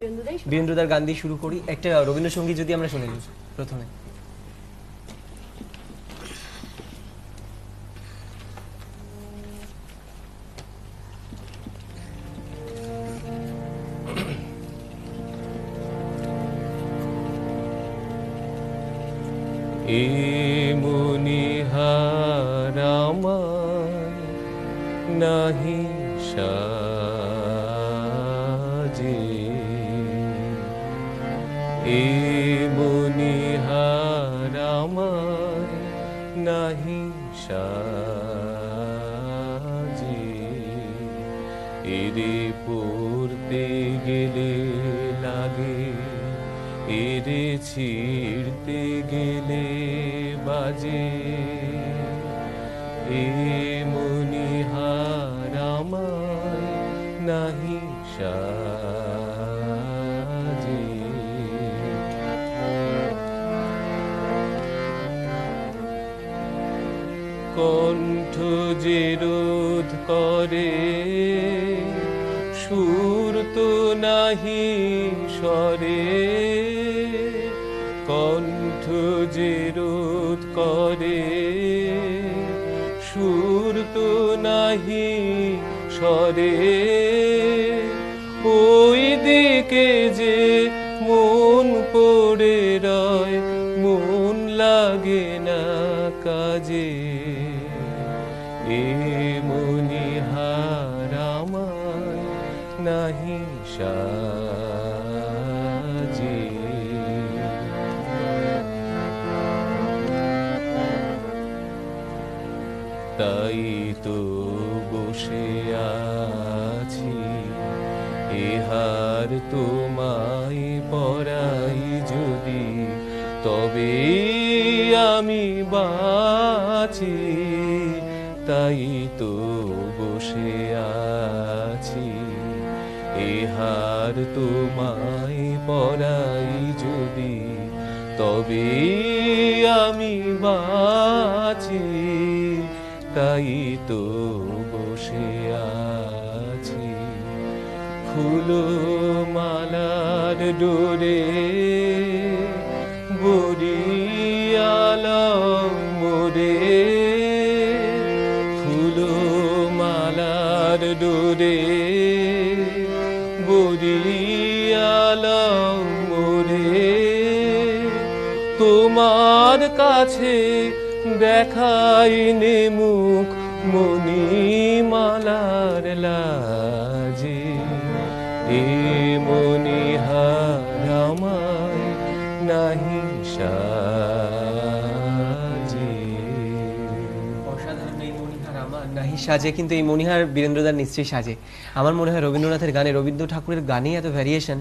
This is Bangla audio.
বীরেন্দ্রদার গান দিয়ে শুরু করি। একটা রবীন্দ্রসঙ্গীত যদি আমরা শুনে নিই প্রথমে। এ মনিহার আমার নাহি সাজে, এ মনিহার আমার নাহি সাজে, এরে পড়তে গেলে লাগে, এরে ছিড়তে গেলে বাজে, এ মনিহার আমায় নাহি সাজে। কণ্ঠ যে রোধ করে সুর তো নাহি স্বরে, কণ্ঠ যে রোধ করে সুর তো নাহি স্বরে, ওই দিকে যে মন পড়ে রয় মন লাগে না কাজে, এ মনিহার আমায় নাহি সাজে। তাই তো বসে আছি, এহার তোমায় পরাই যদি তবে আমি বাঁচি, তাই তো বসে আছি, এহার তোমায় পরাই যদি তবে আমি বাঁচি, তাই তো বসে আছি। ফুলো মালার ডোরে বরিয়ালাম মোরে, ফুলো মালার ডোরে বরিয়ালাম মোরে, তোমার কাছে দেখাইনে মুখ মণিমালার লাজে, এ মনিহার আমায় নাহি সাজে। অসাধারণ এই মনিহার আমার নাহি সাজে, কিন্তু এই মনিহার বীরেন্দ্রদার নিশ্চয়ই সাজে। আমার মনে হয় রবীন্দ্রনাথের গানে, রবীন্দ্র ঠাকুরের গানেই এত ভ্যারিয়েশন।